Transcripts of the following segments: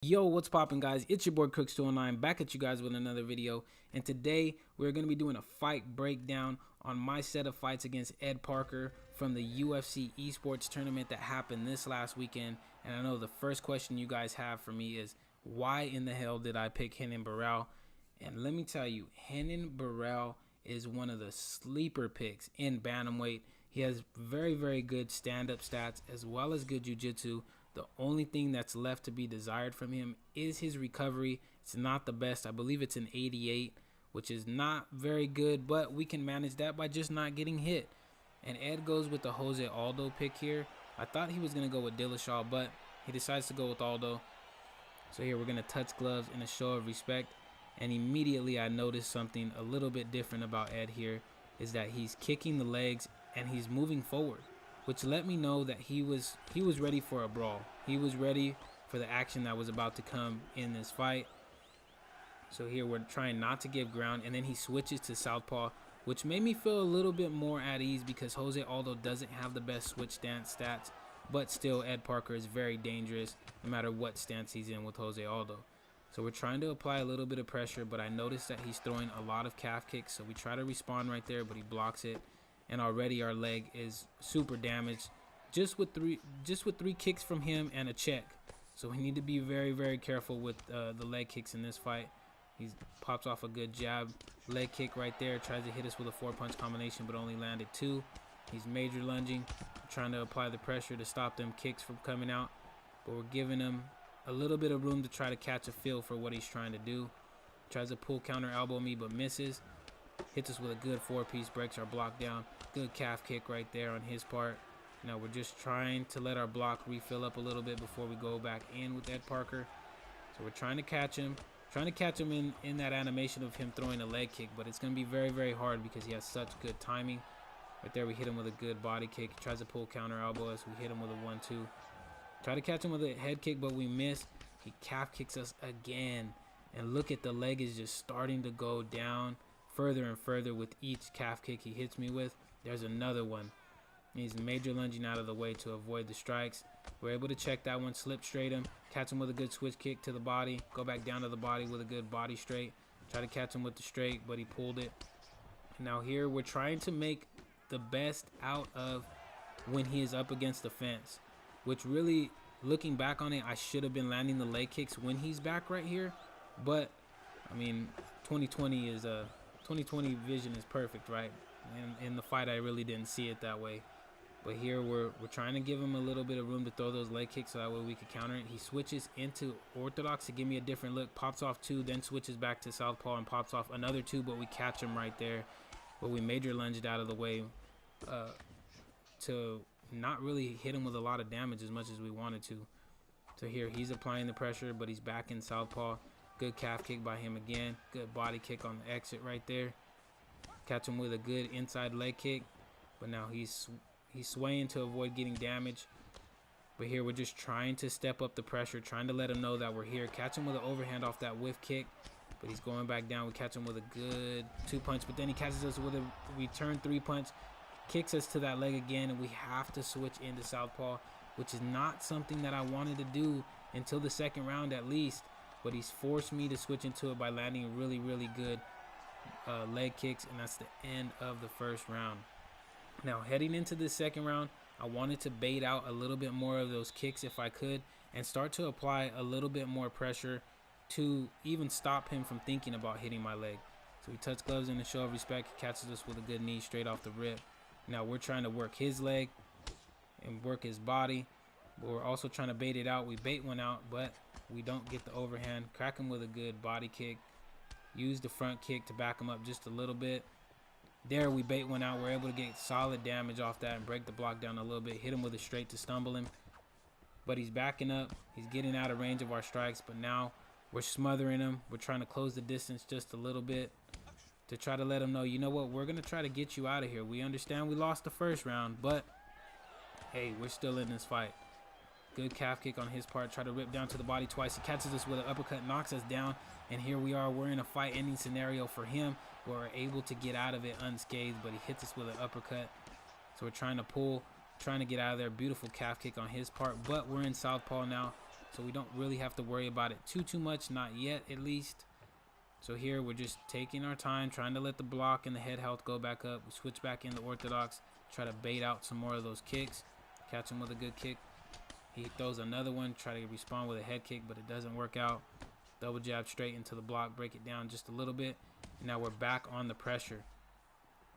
Yo, what's poppin', guys? It's your boy Crooks 209 back at you guys with another video, and today we're going to be doing a fight breakdown on my set of fights against Ed Parker from the UFC esports tournament that happened this last weekend. And I know the first question you guys have for me is, why in the hell did I pick Renan Barão? And let me tell you, Renan Barão is one of the sleeper picks in bantamweight. He has very good stand-up stats as well as good jiu-jitsu. The only thing that's left to be desired from him is his recovery. It's not the best. I believe it's an 88, which is not very good, but we can manage that by just not getting hit. And Ed goes with the Jose Aldo pick here. I thought he was going to go with Dillashaw, but he decides to go with Aldo. So here we're going to touch gloves in a show of respect. And immediately I noticed something a little bit different about Ed here, is that he's kicking the legs and he's moving forward, which let me know that he was ready for a brawl. He was ready for the action that was about to come in this fight. So here we're trying not to give ground, and then he switches to southpaw, which made me feel a little bit more at ease because Jose Aldo doesn't have the best switch stance stats, but still Ed Parker is very dangerous no matter what stance he's in with Jose Aldo. So we're trying to apply a little bit of pressure, but I noticed that he's throwing a lot of calf kicks, so we try to respond right there, but he blocks it. And already our leg is super damaged just with three kicks from him and a check. So we need to be very careful with the leg kicks in this fight. He pops off a good jab, leg kick right there, tries to hit us with a 4-punch combination but only landed 2. He's major lunging, trying to apply the pressure to stop them kicks from coming out, but we're giving him a little bit of room to try to catch a feel for what he's trying to do. Tries to pull counter elbow me but misses. Hits us with a good 4-piece, breaks our block down. Good calf kick right there on his part. Now we're just trying to let our block refill up a little bit before we go back in with Ed Parker. So we're trying to catch him. In that animation of him throwing a leg kick, but it's going to be very hard because he has such good timing. Right there we hit him with a good body kick. He tries to pull counter elbow as we hit him with a 1-2. Try to catch him with a head kick, but we miss. He calf kicks us again. And look at the leg is just starting to go down further and further with each calf kick he hits me with. There's another one. He's major lunging out of the way to avoid the strikes. We're able to check that one, slip straight him, catch him with a good switch kick to the body, go back down to the body with a good body straight. Try to catch him with the straight, but he pulled it. Now here we're trying to make the best out of when he is up against the fence, which really, looking back on it, I should have been landing the leg kicks when he's back right here. But I mean, 2020 vision is perfect, right? And in the fight, I really didn't see it that way. But here we're trying to give him a little bit of room to throw those leg kicks so that way we can counter it. He switches into orthodox to give me a different look, pops off 2, then switches back to southpaw and pops off another 2, but we catch him right there. But we major lunged out of the way to not really hit him with a lot of damage as much as we wanted to. So here he's applying the pressure, but he's back in southpaw. Good calf kick by him again. Good body kick on the exit right there. Catch him with a good inside leg kick, but now he's swaying to avoid getting damage. But here we're just trying to step up the pressure, trying to let him know that we're here. Catch him with an overhand off that whiff kick, but he's going back down. We catch him with a good 2-punch, but then he catches us with a return 3-punch, kicks us to that leg again, and we have to switch into southpaw, which is not something that I wanted to do until the second round at least. But he's forced me to switch into it by landing really good leg kicks, and that's the end of the first round. Now heading into the second round, I wanted to bait out a little bit more of those kicks if I could and start to apply a little bit more pressure to even stop him from thinking about hitting my leg. So we touch gloves in a show of respect. He catches us with a good knee straight off the rip. Now we're trying to work his leg and work his body, but we're also trying to bait it out. We bait one out, but we don't get the overhand. Crack him with a good body kick. Use the front kick to back him up just a little bit. There we bait one out. We're able to get solid damage off that and break the block down a little bit. Hit him with a straight to stumble him. But he's backing up. He's getting out of range of our strikes. But now we're smothering him. We're trying to close the distance just a little bit to try to let him know, you know what, we're going to try to get you out of here. We understand we lost the first round, but hey, we're still in this fight. Good calf kick on his part. Try to rip down to the body twice. He catches us with an uppercut, knocks us down, and here we are. We're in a fight-ending scenario for him. We're able to get out of it unscathed, but he hits us with an uppercut. So we're trying to pull, trying to get out of there. Beautiful calf kick on his part, but we're in southpaw now. so we don't really have to worry about it too much, not yet at least. So here we're just taking our time, trying to let the block and the head health go back up. We switch back into orthodox, try to bait out some more of those kicks, catch him with a good kick. He throws another one, try to respond with a head kick, but it doesn't work out. Double jab straight into the block, break it down just a little bit. And now we're back on the pressure.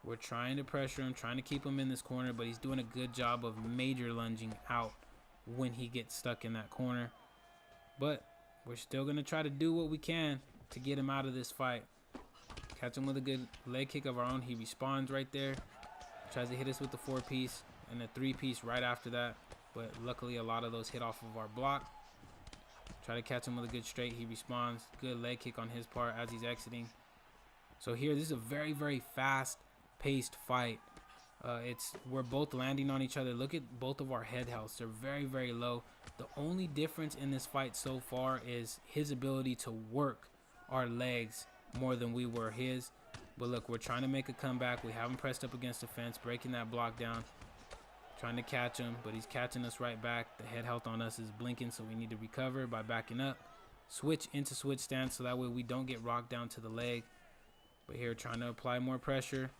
We're trying to pressure him, trying to keep him in this corner, but he's doing a good job of major lunging out when he gets stuck in that corner. But we're still going to try to do what we can to get him out of this fight. Catch him with a good leg kick of our own. He responds right there. Tries to hit us with the 4-piece and the 3-piece right after that. But luckily a lot of those hit off of our block. Try to catch him with a good straight. He responds. Good leg kick on his part as he's exiting. So here, this is a very fast-paced fight. We're both landing on each other. Look at both of our head healths. They're very low. The only difference in this fight so far is his ability to work our legs more than we were his. But look, we're trying to make a comeback. We have him pressed up against the fence, breaking that block down, trying to catch him, but he's catching us right back. The head health on us is blinking, so we need to recover by backing up. Switch into switch stance so that way we don't get rocked down to the leg. But here, trying to apply more pressure.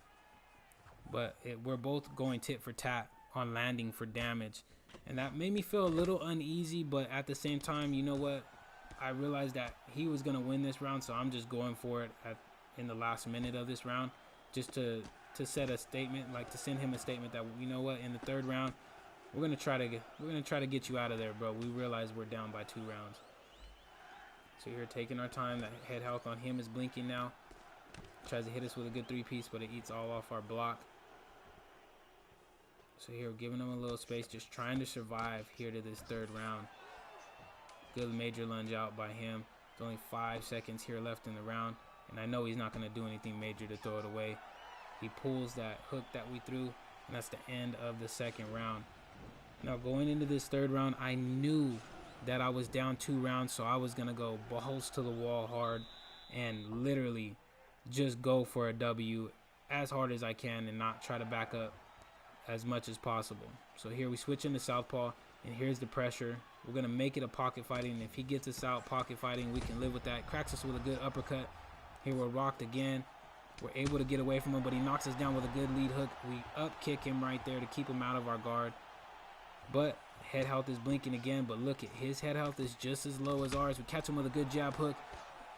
But we're both going tit for tat on landing for damage. And that made me feel a little uneasy, but at the same time, you know what? I realized that he was going to win this round, so I'm just going for it in the last minute of this round, just to set a statement, like to send him a statement that, you know what, in the third round, we're going to try to get you out of there, bro. We realize we're down by 2 rounds. So here, taking our time. The head health on him is blinking now. Tries to hit us with a good 3-piece, but it eats all off our block. So here, we're giving him a little space, just trying to survive here to this third round. Good major lunge out by him. There's only 5 seconds here left in the round, and I know he's not going to do anything major to throw it away. He pulls that hook that we threw, and that's the end of the second round. Now, going into this third round, I knew that I was down 2 rounds, so I was going to go balls to the wall hard and literally just go for a W as hard as I can and not try to back up as much as possible. So here we switch into southpaw, and here's the pressure. We're going to make it a pocket fighting. If he gets us out pocket fighting, we can live with that. Cracks us with a good uppercut. Here we're rocked again. We're able to get away from him, but he knocks us down with a good lead hook. We up kick him right there to keep him out of our guard. But head health is blinking again, but look at his head health is just as low as ours. We catch him with a good jab hook.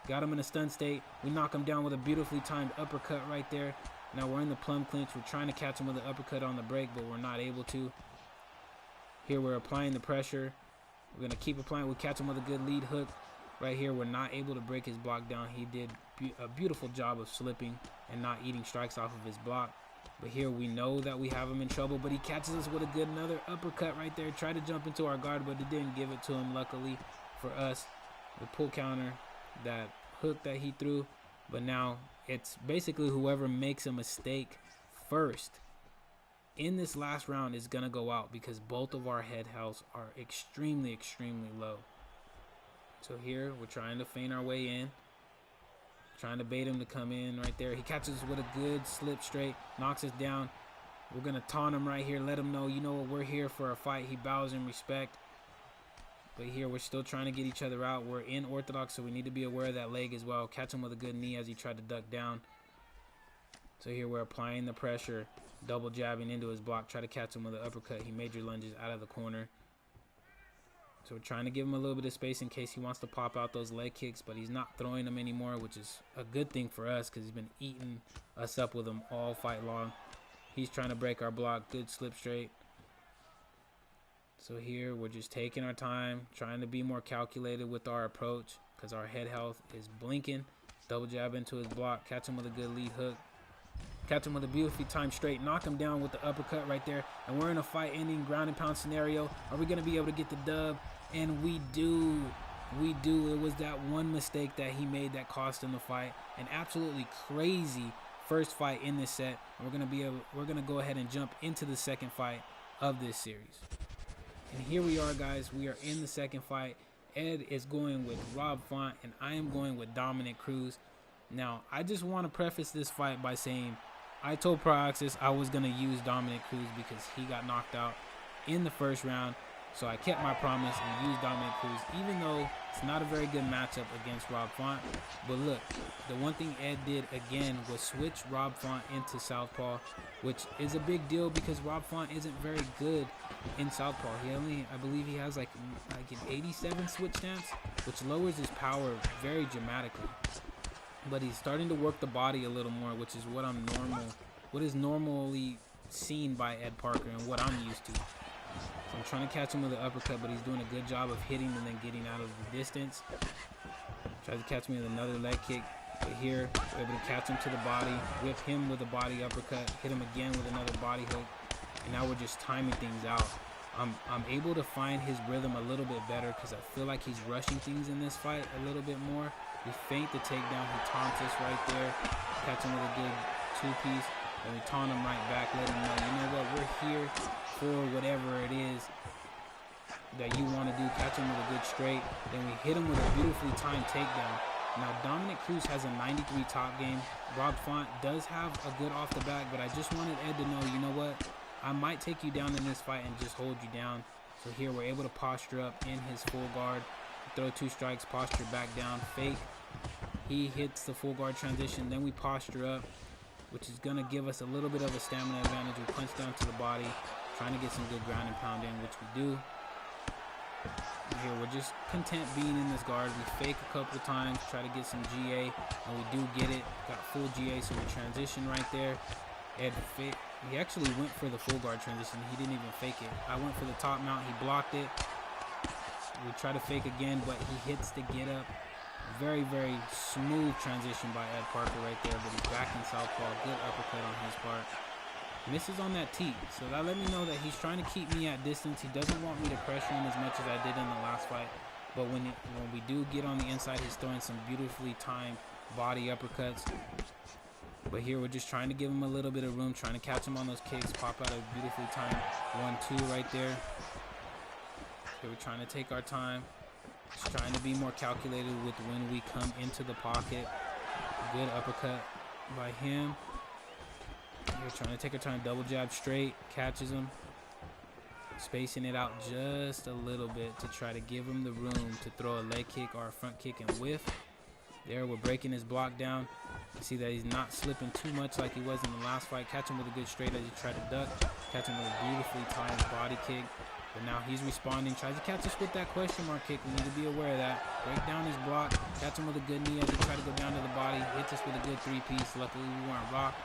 Got him in a stun state. We knock him down with a beautifully timed uppercut right there. Now we're in the plum clinch. We're trying to catch him with an uppercut on the break, but we're not able to. Here we're applying the pressure. We're going to keep applying. We catch him with a good lead hook. Right here, we're not able to break his block down. He did a beautiful job of slipping and not eating strikes off of his block. But here we know that we have him in trouble, but he catches us with a good another uppercut right there. Tried to jump into our guard, but it didn't give it to him, luckily for us. The pull counter, that hook that he threw. But now it's basically whoever makes a mistake first in this last round is going to go out, because both of our head healths are extremely low. So here we're trying to feint our way in, trying to bait him to come in right there. He catches us with a good slip straight, knocks us down. We're going to taunt him right here, let him know, you know what, we're here for a fight. He bows in respect. But here we're still trying to get each other out. We're in orthodox, so we need to be aware of that leg as well. Catch him with a good knee as he tried to duck down. So here we're applying the pressure, double jabbing into his block, try to catch him with an uppercut. He major lunges out of the corner. So we're trying to give him a little bit of space in case he wants to pop out those leg kicks, but he's not throwing them anymore, which is a good thing for us because he's been eating us up with them all fight long. He's trying to break our block, good slip straight. So here we're just taking our time, trying to be more calculated with our approach because our head health is blinking. Double jab into his block, catch him with a good lead hook. Catch him with a beautifully timed straight, knock him down with the uppercut right there. And we're in a fight-ending ground and pound scenario. Are we going to be able to get the dub? And we do. We do. It was that one mistake that he made that cost him the fight. An absolutely crazy first fight in this set. And we're going to go ahead and jump into the second fight of this series. And here we are, guys. We are in the second fight. Ed is going with Rob Font, and I am going with Dominic Cruz. Now, I just want to preface this fight by saying I told Proaxis I was going to use Dominic Cruz because he got knocked out in the first round. So I kept my promise and used Dominic Cruz, even though it's not a very good matchup against Rob Font. But look, the one thing Ed did again was switch Rob Font into southpaw, which is a big deal because Rob Font isn't very good in southpaw. I believe he has like an 87 switch stance, which lowers his power very dramatically. But he's starting to work the body a little more, which is what is normally seen by Ed Parker and what I'm used to. So I'm trying to catch him with an uppercut, but he's doing a good job of hitting and then getting out of the distance. Tries to catch me with another leg kick, but here we're able to catch him to the body, whip him with a body uppercut, hit him again with another body hook, and now we're just timing things out. I'm able to find his rhythm a little bit better because I feel like he's rushing things in this fight a little bit more. We feint the takedown, he taunts us right there, catch him with a good two-piece, and we taunt him right back, let him know, you know what, we're here for whatever it is that you want to do. Catch him with a good straight, then we hit him with a beautifully timed takedown. Now Dominic Cruz has a 93 top game. Rob Font does have a good off the back, but I just wanted Ed to know, you know what, I might take you down in this fight and just hold you down. So here we're able to posture up in his full guard, throw 2 strikes, posture back down, fake. He hits the full guard transition, then we posture up, which is going to give us a little bit of a stamina advantage. We punch down to the body, trying to get some good ground and pound in, which we do. Here we're just content being in this guard. We fake a couple of times, try to get some GA, and we do get it. Got full GA, so we transition right there. Ed he actually went for the full guard transition. He didn't even fake it. I went for the top mount. He blocked it. We try to fake again, but he hits the get up. Very, very smooth transition by Ed Parker right there, but he's back in southpaw. Good uppercut on his part. Misses on that teep, so that let me know that he's trying to keep me at distance. He doesn't want me to pressure him as much as I did in the last fight, but when we do get on the inside, he's throwing some beautifully timed body uppercuts. But here we're just trying to give him a little bit of room, trying to catch him on those kicks, pop out a beautifully timed 1-2 right there. So we're trying to take our time, just trying to be more calculated with when we come into the pocket. Good uppercut by him. We're trying to take our time, double jab straight, catches him. Spacing it out just a little bit to try to give him the room to throw a leg kick or a front kick and whiff. There, we're breaking his block down. You see that he's not slipping too much like he was in the last fight. Catch him with a good straight as he tried to duck. Catch him with a beautifully timed body kick. But now he's responding. Tries to catch us with that question mark kick. We need to be aware of that. Break down his block. Catch him with a good knee as he tried to go down to the body. Hits us with a good 3-piece. Luckily, we weren't rocked.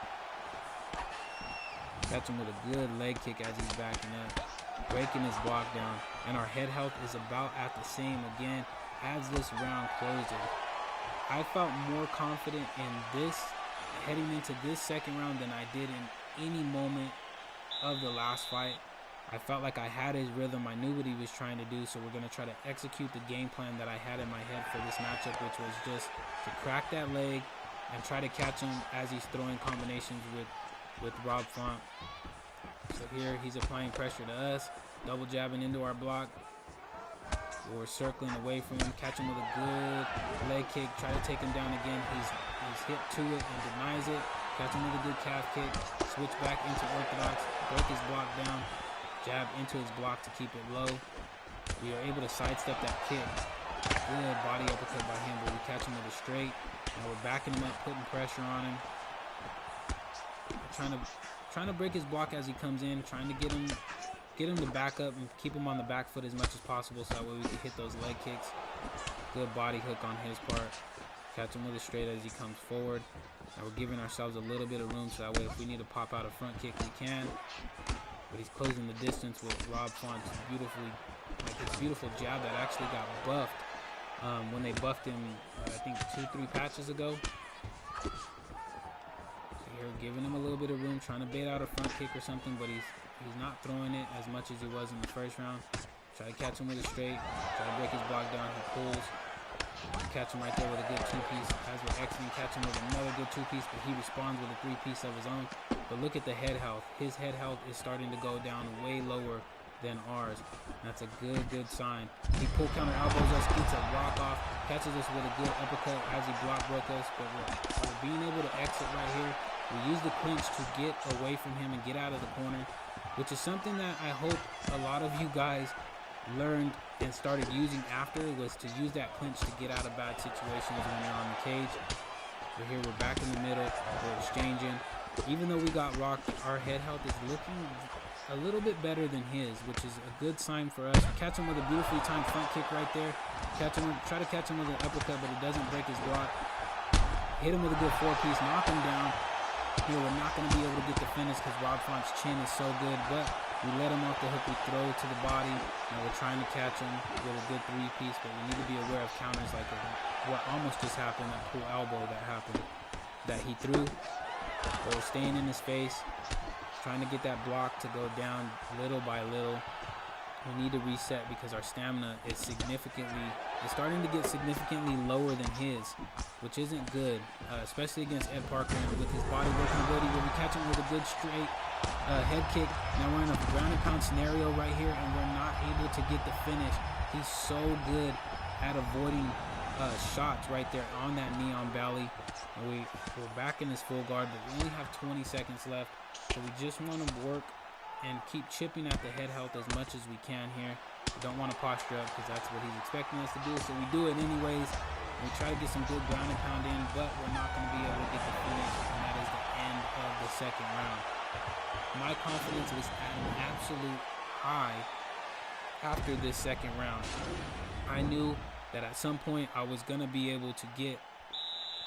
Catch him with a good leg kick as he's backing up. Breaking his block down. And our head health is about at the same again as this round closes. I felt more confident in this heading into this second round than I did in any moment of the last fight. I felt like I had his rhythm. I knew what he was trying to do, so we're going to try to execute the game plan that I had in my head for this matchup, which was just to crack that leg and try to catch him as he's throwing combinations with Rob Font. So here he's applying pressure to us, double jabbing into our block. We're circling away from him, catch him with a good leg kick, try to take him down again. He's hit to it and denies it. Catch him with a good calf kick, switch back into orthodox, break his block down, jab into his block to keep it low. We are able to sidestep that kick. Good body uppercut by him, but we catch him with a straight. And we're backing him up, putting pressure on him. Trying to break his block as he comes in, trying to get him to back up and keep him on the back foot as much as possible so that way we can hit those leg kicks. Good body hook on his part. Catch him with a straight as he comes forward. And we're giving ourselves a little bit of room so that way if we need to pop out a front kick, we can. But he's closing the distance with Rob Font's beautiful jab that actually got buffed when they buffed him, I think 2-3 patches ago. So here, giving him a little bit of room, trying to bait out a front kick or something, but he's not throwing it as much as he was in the first round. Try to catch him with a straight, try to break his block down, he pulls. Catch him right there with a good 2-piece. As we're exiting, catch him with another good 2-piece, but he responds with a 3-piece of his own. But look at the head health. His head health is starting to go down way lower than ours. That's a good sign. He pull counter elbows us, gets a rock off, catches us with a good uppercut as he block broke us. But we're being able to exit right here. We use the clinch to get away from him and get out of the corner, which is something that I hope a lot of you guys learned and started using after was to use that clinch to get out of bad situations when you're on the cage. But here we're back in the middle, we're exchanging. Even though we got rocked, our head health is looking a little bit better than his, which is a good sign for us. We catch him with a beautifully timed front kick right there. Try to catch him with an uppercut, but it doesn't break his block. Hit him with a good 4-piece, knock him down. Here we're not going to be able to get the finish because Rob Font's chin is so good, but we let him off the hook, we throw to the body. Now we're trying to catch him with a good 3-piece, but we need to be aware of counters like what almost just happened, that pull elbow that happened, that he threw. But we're staying in his face, trying to get that block to go down little by little. We need to reset because our stamina is starting to get significantly lower than his, which isn't good, especially against Ed Parker and with his body working ability, where we catch him with a good straight head kick. Now we're in a ground and pound scenario right here, and we're not able to get the finish. He's so good at avoiding shots right there on that knee on belly. And we're back in his full guard, but we only have 20 seconds left, so we just want to work and keep chipping at the head health as much as we can here. We don't want to posture up because that's what he's expecting us to do, so we do it anyways. We try to get some good ground and pound in, but we're not going to be able to get the finish, and that is the end of the second round. My confidence was at an absolute high after this second round. I knew that at some point I was going to be able to get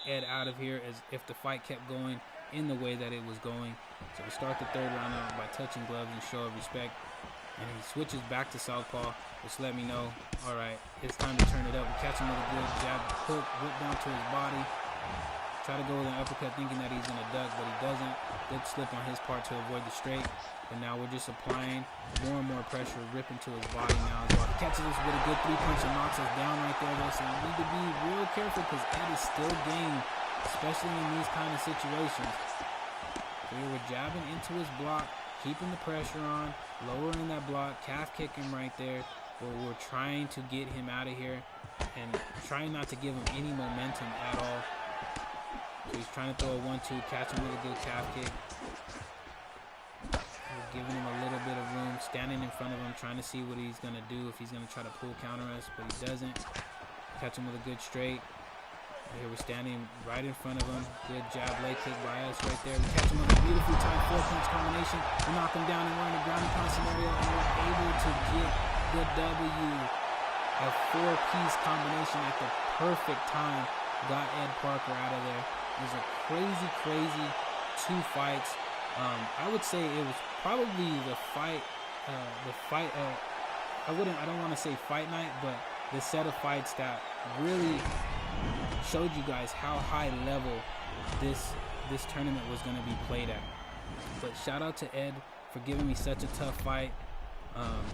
Ed out of here as if the fight kept going in the way that it was going. So we start the third round out by touching gloves and show of respect. And he switches back to southpaw, which let me know, all right, it's time to turn it up. We catch him with a good jab hook, whip down to his body. Try to go with an uppercut thinking that he's going to duck, but he doesn't. Good slip on his part to avoid the straight. But now we're just applying more and more pressure, ripping to his body now as well. He catches us with a good 3-punch and knocks us down right there, though. So we need to be real careful because Ed is still game, especially in these kind of situations. So we're jabbing into his block, keeping the pressure on, lowering that block, calf kicking right there. But we're trying to get him out of here and trying not to give him any momentum at all. So he's trying to throw a 1-2, catch him with a good calf kick. We're giving him a little bit of room, standing in front of him, trying to see what he's going to do, if he's going to try to pull counter us, but he doesn't. Catch him with a good straight. Here we're standing right in front of him. Good jab, leg kick by us right there. We catch him with a beautifully timed 4-punch combination. We knock him down and we're in a ground and pound scenario, and we're able to get the W. A 4-piece combination at the perfect time got Ed Parker out of there. It was a crazy 2 fights. I would say it was probably the fight. I don't want to say fight night, but the set of fights that really showed you guys how high level this tournament was going to be played at. But shout out to Ed for giving me such a tough fight.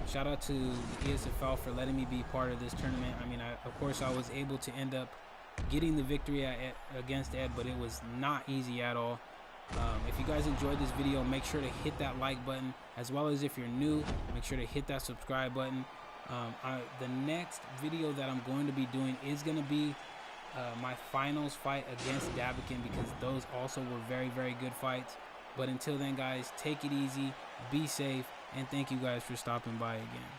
Shout out to the ESFL for letting me be part of this tournament. I mean, of course I was able to end up getting the victory against Ed, but it was not easy at all. If you guys enjoyed this video, make sure to hit that like button, as well as if you're new, make sure to hit that subscribe button. The next video that I'm going to be doing is going to be my finals fight against Dabikin, because those also were very good fights. But until then, guys, take it easy, be safe, and thank you guys for stopping by again.